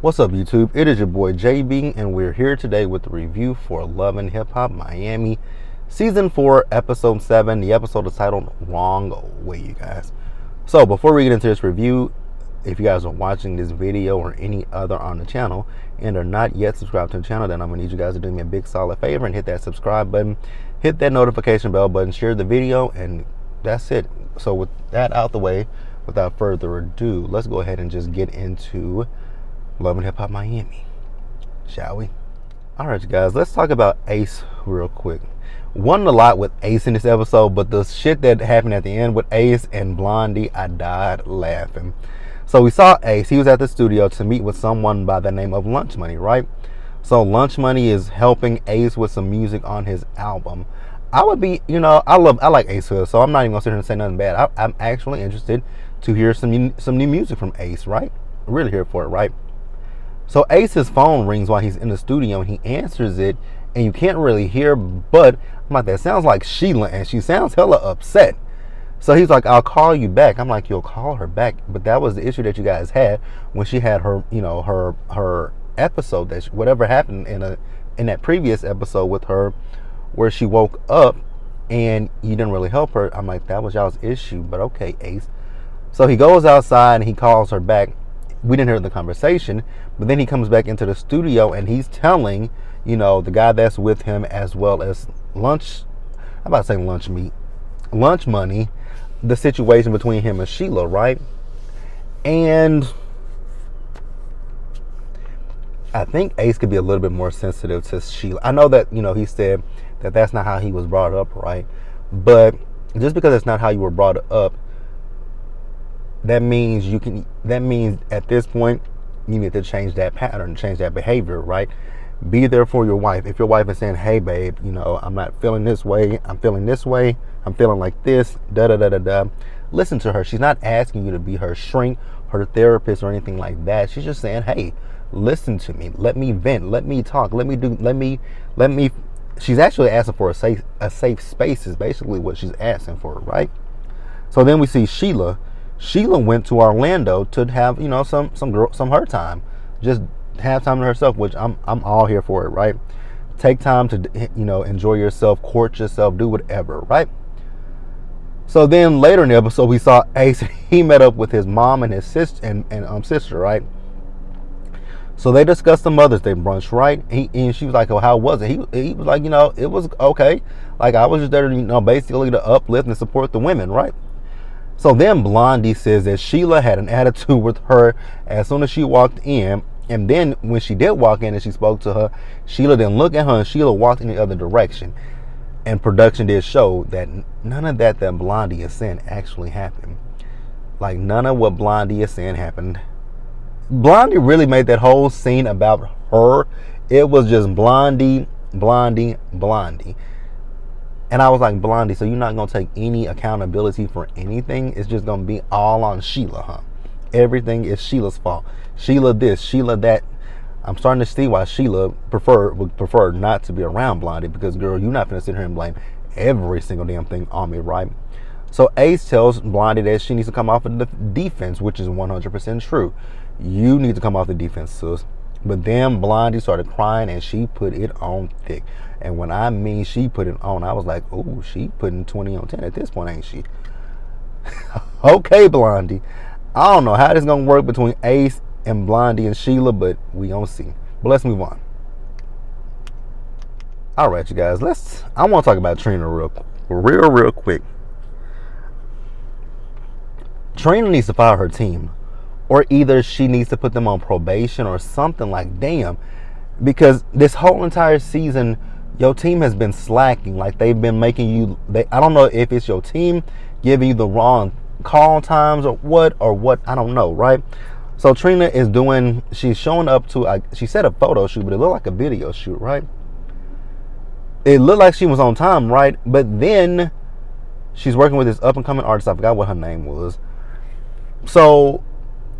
What's up, YouTube? It is your boy JB, and we're here today with the review for Love and Hip Hop Miami Season 4, Episode 7. The episode is titled Wrong Way, you guys. So, before we get into this review, if you guys are watching this video or any other on the channel and are not yet subscribed to the channel, then I'm going to need you guys to do me a big solid favor and hit that subscribe button, hit that notification bell button, share the video, and that's it. So, with that out the way, without further ado, let's go ahead and just get into Love and Hip Hop Miami, shall we? All right, you guys, let's talk about Ace real quick. Wasn't a lot with Ace in this episode, but the shit that happened at the end with Ace and Blondie, I died laughing. So we saw Ace. He was at the studio to meet with someone by the name of Lunch Money, right? So Lunch Money is helping Ace with some music on his album. I would be, I like Ace Hood, so I'm not even gonna sit here and say nothing bad. I'm actually interested to hear some new music from Ace, right? Really here for it, right? So Ace's phone rings while he's in the studio, and he answers it, and you can't really hear, but I'm like, that sounds like Sheila, and she sounds hella upset. So he's like, I'll call you back. I'm like, you'll call her back. But that was the issue that you guys had when she had her, her episode, that whatever happened in that previous episode with her, where she woke up and you didn't really help her. I'm like, that was y'all's issue, but okay, Ace. So he goes outside and he calls her back. We didn't hear the conversation, but then he comes back into the studio and he's telling, the guy that's with him, as well as Lunch Money, the situation between him and Sheila, right? And I think Ace could be a little bit more sensitive to Sheila. I know that, he said that that's not how he was brought up, right? But just because it's not how you were brought up, that means at this point you need to change that pattern, change that behavior, right? Be there for your wife. If your wife is saying, hey babe, I'm not feeling this way, I'm feeling this way, I'm feeling like this, listen to her. She's not asking you to be her shrink, her therapist, or anything like that. She's just saying, hey, listen to me, let me vent, let me talk, she's actually asking for a safe space is basically what she's asking for, right? So then we see Sheila went to Orlando to have, some her time. Just have time to herself, which I'm all here for it, right? Take time to, enjoy yourself, court yourself, do whatever, right? So then later in the episode, we saw Ace. He met up with his mom and his sister and sister, right? So they discussed the Mother's Day brunch, right? And she was like, "Oh, how was it?" He was like, "It was okay. Like, I was just there to, basically to uplift and support the women, right?" So then Blondie says that Sheila had an attitude with her as soon as she walked in. And then when she did walk in and she spoke to her, Sheila didn't look at her and Sheila walked in the other direction. And production did show that none of that Blondie is saying actually happened. Like, none of what Blondie is saying happened. Blondie really made that whole scene about her. It was just Blondie. And I was like, Blondie, so you're not going to take any accountability for anything? It's just going to be all on Sheila, huh? Everything is Sheila's fault. Sheila this, Sheila that. I'm starting to see why Sheila would prefer not to be around Blondie, because, girl, you're not going to sit here and blame every single damn thing on me, right? So Ace tells Blondie that she needs to come off of the defense, which is 100% true. You need to come off the defense, sis. But then Blondie started crying and she put it on thick. And when I mean she put it on, I was like, oh, she putting 20 on 10 at this point, ain't she? Okay, Blondie. I don't know how this is going to work between Ace and Blondie and Sheila, but we gonna see. But let's move on. All right, you guys. I want to talk about Trina real quick. Trina needs to fire her team, or either she needs to put them on probation or something. Like, damn, because this whole entire season, your team has been slacking. Like, they've been making you. I don't know if it's your team giving you the wrong call times or what. I don't know, right? So Trina she's showing up to, she said a photo shoot, but it looked like a video shoot, right? It looked like she was on time, right? But then she's working with this up-and-coming artist. I forgot what her name was. So,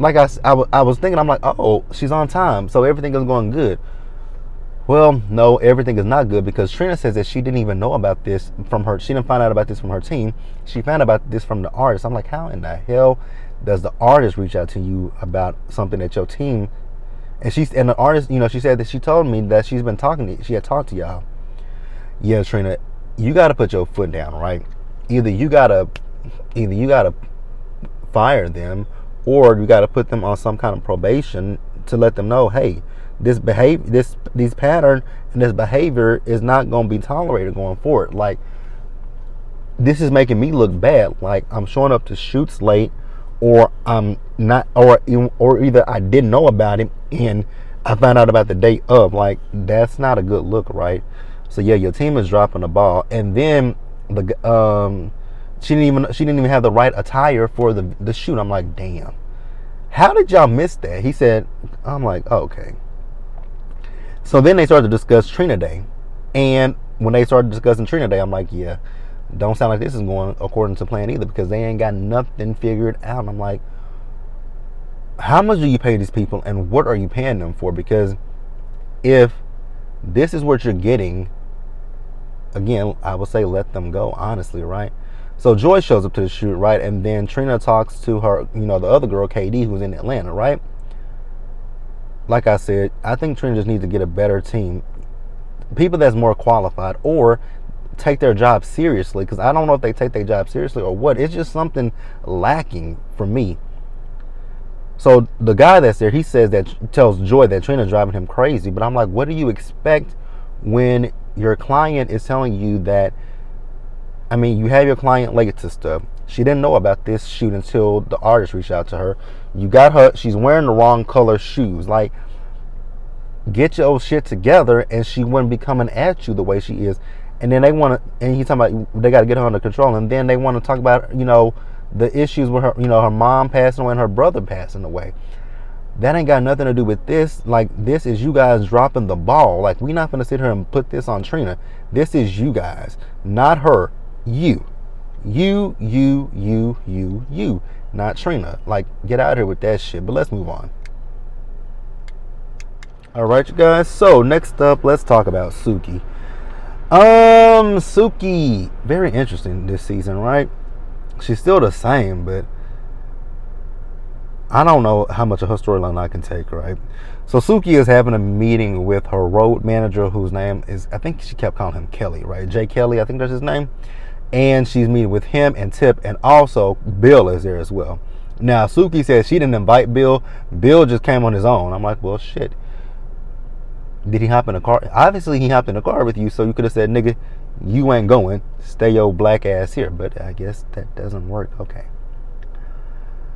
like I was thinking, I'm like, oh, she's on time, so everything is going good. Well, no, everything is not good, because Trina says that she didn't even know about this from her. She didn't find out about this from her team. She found out about this from the artist. I'm like, how in the hell does the artist reach out to you about something that your team And the artist, she said that she told me that she had talked to y'all. Yeah, Trina, you got to put your foot down, right? Either you gotta fire them, or you got to put them on some kind of probation to let them know, hey, these pattern and this behavior is not going to be tolerated going forward. Like, this is making me look bad. Like, I'm showing up to shoots late, or I'm not, or either I didn't know about it and I found out about the day of. Like, that's not a good look, right? So yeah, your team is dropping the ball, and then she didn't even have the right attire for the shoot. I'm like, damn, how did y'all miss that? He said, I'm like, oh, okay. So then they started to discuss Trina Day, and when they started discussing Trina Day, I'm like, yeah, don't sound like this is going according to plan either, because they ain't got nothing figured out. And I'm like, how much do you pay these people, and what are you paying them for? Because if this is what you're getting, again, I would say let them go, honestly, right? So Joy shows up to the shoot, right? And then Trina talks to her, the other girl, KD, who's in Atlanta, right? Like I said, I think Trina just needs to get a better team. People that's more qualified, or take their job seriously, because I don't know if they take their job seriously or what. It's just something lacking for me. So the guy that's there, he tells Joy that Trina's driving him crazy. But I'm like, what do you expect when your client is telling you that? I mean, you have your client late to stuff. She didn't know about this shoot until the artist reached out to her. You got her, she's wearing the wrong color shoes. Like, get your shit together, and she wouldn't be coming at you the way she is. And then he's talking about they got to get her under control. And then they want to talk about, the issues with her, her mom passing away and her brother passing away. That ain't got nothing to do with this. Like, this is you guys dropping the ball. Like, we're not going to sit here and put this on Trina. This is you guys, not her. You, not Trina. Like, get out of here with that shit. But let's move on. All right, you guys. So next up, let's talk about Suki. Suki, very interesting this season, right? She's still the same, but I don't know how much of her storyline I can take, right? So Suki is having a meeting with her road manager, whose name is, I think she kept calling him Kelly, right? Jay Kelly, I think that's his name. And she's meeting with him and Tip, and also Bill is there as well. Now, Suki says she didn't invite Bill. Bill just came on his own. I'm like, well, shit. Did he hop in a car? Obviously, he hopped in a car with you, so you could have said, nigga, you ain't going. Stay your black ass here. But I guess that doesn't work. Okay.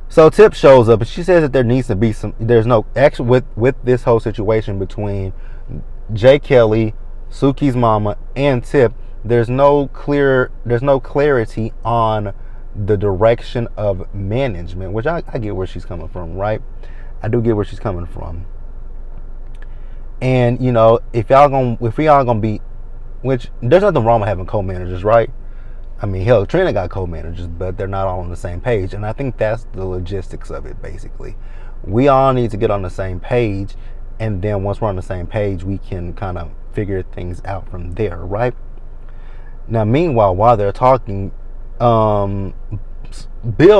So Tip shows up, and she says that there needs to be there's no, actually, with this whole situation between Jay Kelly, Suki's mama, and Tip, there's no clarity on the direction of management, which I get where she's coming from, right? I do get where she's coming from. And, if we all gonna be, which there's nothing wrong with having co-managers, right? I mean, hell, Trina got co-managers, but they're not all on the same page. And I think that's the logistics of it, basically. We all need to get on the same page, and then once we're on the same page, we can kind of figure things out from there, right? Now, meanwhile, while they're talking, Bill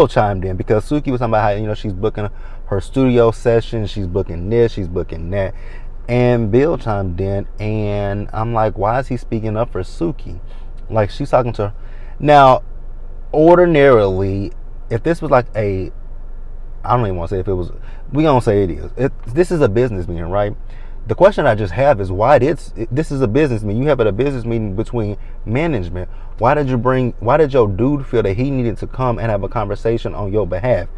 chimed in, because Suki was talking about how, she's booking her studio session, she's booking this, she's booking that. And Bill chimed in, and I'm like, why is he speaking up for Suki? Like, she's talking to her. Now, ordinarily, if this was like I don't even want to say if it was, we gonna say it is. This is a business meeting, right? The question I just have is, this is a business meeting. You have a business meeting between management. Why did your dude feel that he needed to come and have a conversation on your behalf?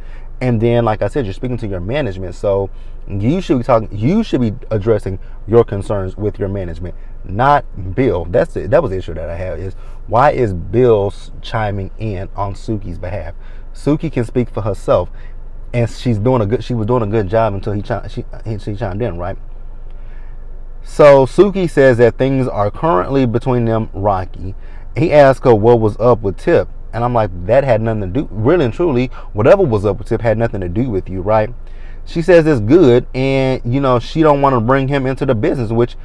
And then, like I said, you're speaking to your management, so you should be addressing your concerns with your management, not Bill. That's it. That was the issue that I have, is why is Bill chiming in on Suki's behalf? Suki can speak for herself, and she was doing a good job until she chimed in, right? So Suki says that things are currently between them rocky. He asked her what was up with Tip. And I'm like, that had nothing to do, really and truly, whatever was up with Tip had nothing to do with you, right? She says it's good, and, she don't want to bring him into the business, which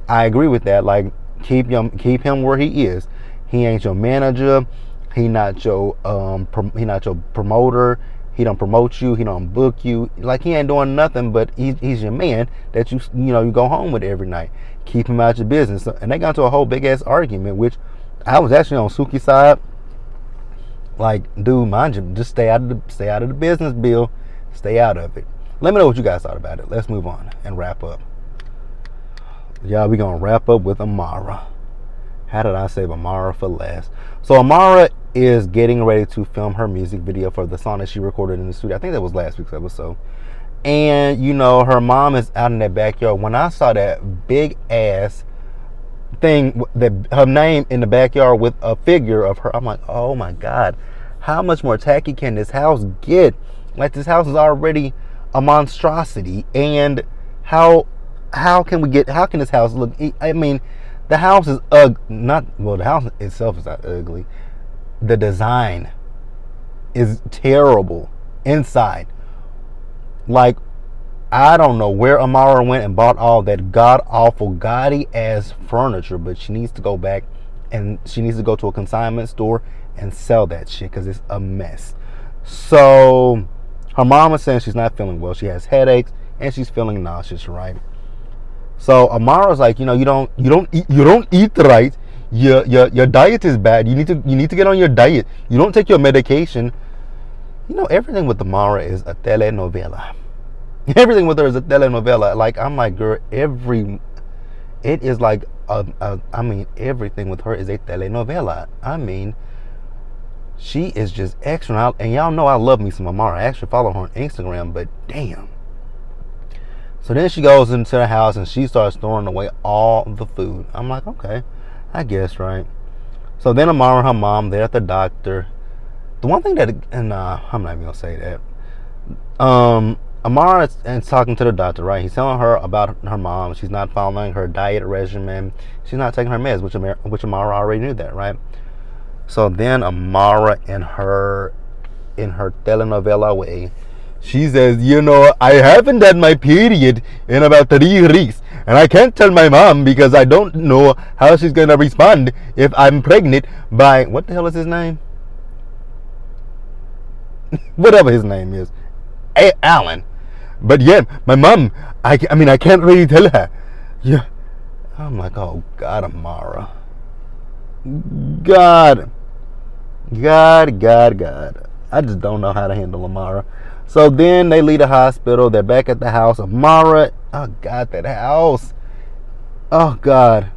I agree with that. Like, keep him where he is. He ain't your manager. He not your promoter. He don't promote you. He don't book you. Like, he ain't doing nothing, but he's your man that you go home with every night. Keep him out your business. And they got into a whole big ass argument, which I was actually on Suki's side. Like, dude, mind you, just stay out of the business, Bill. Stay out of it. Let me know what you guys thought about it. Let's move on and wrap up. Yeah, we're gonna wrap up with Amara. How did I save Amara for last? So Amara is getting ready to film her music video for the song that she recorded in the studio. I think that was last week's episode. And her mom is out in that backyard. When I saw that big ass thing, that her name in the backyard with a figure of her, I'm like, oh my God, how much more tacky can this house get? Like, this house is already a monstrosity, and how can this house look? I mean, the house is the house itself is not ugly. The design is terrible inside. Like, I don't know where Amara went and bought all that god-awful, gaudy-ass furniture, but she needs to go back and she needs to go to a consignment store and sell that shit because it's a mess. So, her mom is saying she's not feeling well. She has headaches and she's feeling nauseous, right? So, Amara's like, you don't eat right. Your diet is bad. You need to get on your diet. You don't take your medication. Everything with Amara is a telenovela. Everything with her is a telenovela. Like, I'm like, girl, it is like everything with her is a telenovela. I mean, she is just extra out. And y'all know I love me some Amara. I actually follow her on Instagram, but damn. So then she goes into the house and she starts throwing away all the food. I'm like, okay, I guess, right? So then Amara and her mom, they're at the doctor. The one thing that, I'm not even gonna say that. Amara is talking to the doctor, right? He's telling her about her mom. She's not following her diet regimen. She's not taking her meds, which Amara already knew that, right? So then Amara, in her telenovela way, she says, I haven't had my period in about 3 weeks, and I can't tell my mom because I don't know how she's gonna respond if I'm pregnant by, what the hell is his name? Whatever his name is, Alan. But yeah, my mom, I can't really tell her. Yeah, I'm like, oh God, Amara, God. I just don't know how to handle Amara. So then they leave the hospital. They're back at the house. Amara, oh God, that house. Oh God,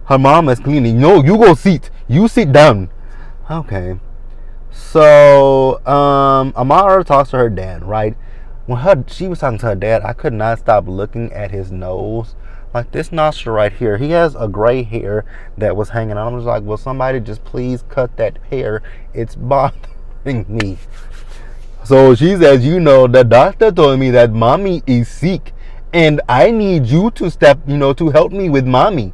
her mom is cleaning. No, you go sit. You sit down. Okay. So Amara talks to her dad, right? When she was talking to her dad, I could not stop looking at his nose. Like, this nostril right here, he has a gray hair that was hanging out. I'm just like, will somebody just please cut that hair? It's bothering me. So she says, the doctor told me that mommy is sick and I need you to step, to help me with mommy.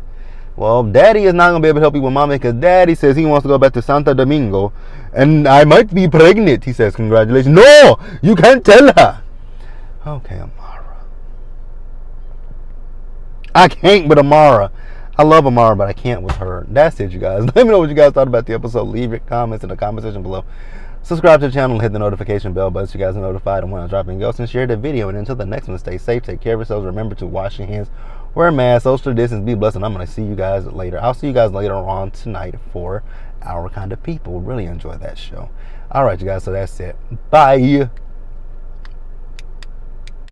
Well, daddy is not going to be able to help you with mommy because daddy says he wants to go back to Santo Domingo and I might be pregnant. He says, congratulations. No, you can't tell her. Okay, Amara. I can't with Amara. I love Amara, but I can't with her. That's it, you guys. Let me know what you guys thought about the episode. Leave your comments in the comment section below. Subscribe to the channel and hit the notification bell button so you guys are notified when I drop in ghosts, and share the video. And until the next one, stay safe, take care of yourselves. Remember to wash your hands, wear a mask, social distance, be blessed, and I'm going to see you guys later. I'll see you guys later on tonight for Our Kind of People. Really enjoy that show. All right, you guys, so that's it. Bye.